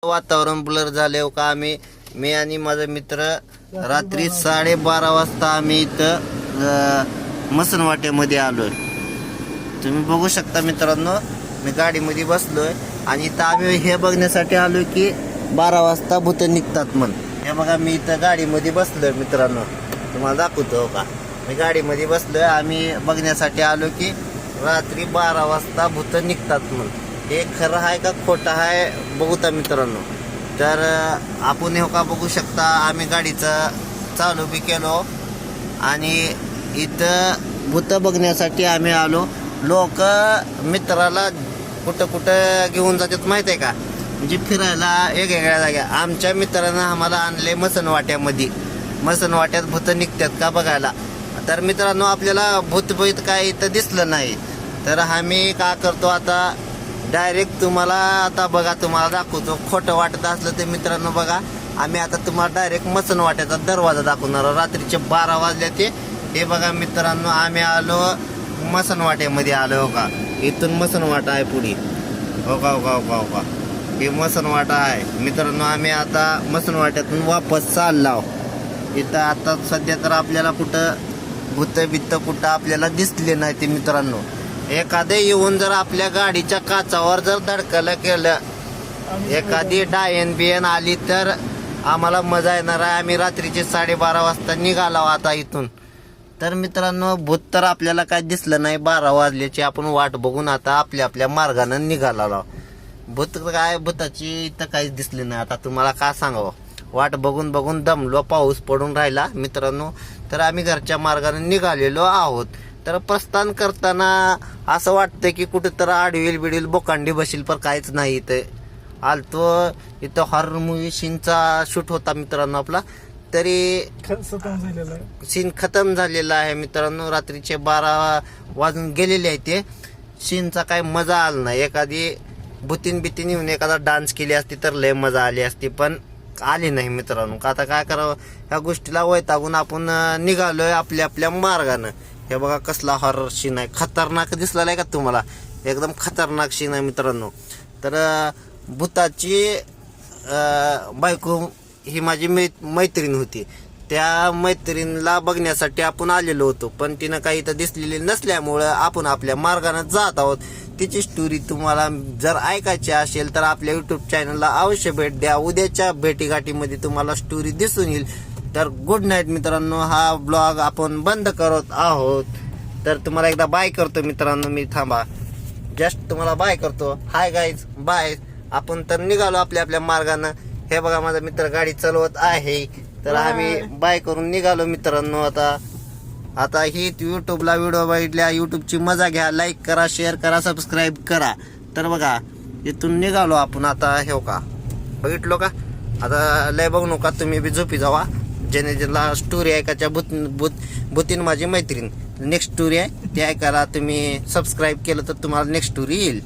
वातावरण ब्लर झाले हो का. मी आणि माझा मित्र रात्री 12:30 वाजता आम्ही इथं मसनवाट्यामध्ये आलोय. तुम्ही बघू शकता मित्रांनो, मी गाडीमध्ये बसलोय आणि इथं आम्ही हे बघण्यासाठी आलोय की 12 वाजता भूत निघतात म्हणून. हे बघा मी इथं गाडीमध्ये बसलोय मित्रांनो, तुम्हाला दाखवतो हो का. मी गाडीमध्ये बसलोय, आम्ही बघण्यासाठी आलो की रात्री 12 वाजता भूत निघतात म्हणून. हे खरं आहे का खोटं आहे बघूता मित्रांनो. तर आपण हो का बघू शकता, आम्ही गाडीचं चालू बी केलो आणि इथं भूत बघण्यासाठी आम्ही आलो. लोक मित्राला कुठं कुठं घेऊन जातात माहित आहे का, म्हणजे फिरायला वेगवेगळ्या जागा. आमच्या मित्रानं आम्हाला आणले मसनवाट्यामध्ये. मसनवाट्यात भूत निघतात का बघायला. तर मित्रांनो आपल्याला भूत काय इथं दिसलं नाही, तर आम्ही का करतो आता डायरेक्ट तुम्हाला आता बघा, तुम्हाला दाखवतो. खोटं वाटत असलं तर मित्रांनो बघा, आम्ही आता तुम्हाला डायरेक्ट मसनवाट्याचा दरवाजा दाखवणार. रात्रीचे 12 वाजले ते. हे बघा मित्रांनो, आम्ही आलो मसनवाट्यामध्ये आलो हो का. इथून मसनवाटा आहे पुढे हो का, हो का, हो का, हो का. हे मसनवाटा आहे मित्रांनो. आम्ही आता मसनवाट्यातून वापस चाललो. इथं आता सध्या तर आपल्याला कुठं भूत बित्त कुठं आपल्याला दिसले नाही ते मित्रांनो. एखादे येऊन जर आपल्या गाडीच्या काचावर जर धडकलं केलं, एखादी डायन बियन आली तर आम्हाला मजा येणार आहे. आम्ही रात्रीचे 12:30 वाजता निघालो आता इथून. तर मित्रांनो भूत तर आपल्याला काय दिसलं नाही. 12 वाजल्याची आपण वाट बघून आता आपल्या मार्गानं निघालो. भूत काय, भूताची इथं काहीच दिसली नाही. आता तुम्हाला काय सांगावं, वाट बघून बघून दमलो. पाऊस पडून राहिला मित्रांनो, तर आम्ही घरच्या मार्गाने निघालेलो आहोत. तर प्रस्थान करताना असं वाटतं की कुठं तर आडवील बिडवील बोकांडी बसील, पण काहीच नाही. इथं आलतो. इथं हॉरर मूवी सीनचा शूट होता मित्रांनो आपला, तरी सीन खतम झालेला आहे मित्रांनो. रात्रीचे 12 वाजून गेलेले आहे ते. सीनचा काही मजा आला नाही. एखादी भूतीन येऊन एखादा डान्स केली असती तर लय मजा आली असती, पण आली नाही मित्रांनो. आता काय करावं, ह्या गोष्टीला वैतागून आपण निघालोय आपल्या मार्गानं. हे बघा कसला हॉरर सीन आहे, खतरनाक दिसला आहे का तुम्हाला, एकदम खतरनाक सीन आहे मित्रांनो. तर भूताची बायको ही माझी मैत्रीण होती. त्या मैत्रीणला बघण्यासाठी आपण आलेलो होतो, पण तिनं काही इथं दिसलेली नसल्यामुळं आपण आपल्या मार्गाने जात आहोत. तिची स्टोरी तुम्हाला जर ऐकायची असेल तर आपल्या युट्यूब चॅनलला अवश्य भेट द्या. उद्याच्या भेटीगाठीमध्ये तुम्हाला स्टोरी दिसून येईल. तर गुड नाईट मित्रांनो. हा ब्लॉग आपण बंद करत आहोत. तर तुम्हाला एकदा बाय करतो मित्रांनो. मी थांबा, जस्ट तुम्हाला बाय करतो. Hi guys, bye. आपण तर निघालो आपल्या मार्गानं. हे बघा माझा मित्र गाडी चालवत आहे, तर आम्ही बाय करून निघालो मित्रांनो. आता ही युट्यूबला व्हिडिओ बघितल्या, युट्यूबची मजा घ्या. लाईक करा, शेअर करा, सबस्क्राईब करा. तर बघा इथून निघालो आपण आता. हे का बघितलो का, आता लय बघू नका, तुम्ही बी झोपी जावा. ज्याला स्टोरी ऐकायच्या भूतीन माझी मैत्रीण नेक्स्ट स्टोरी आहे ती ऐकायला तुम्ही सबस्क्राईब केलं तर तुम्हाला नेक्स्ट स्टोरी येईल.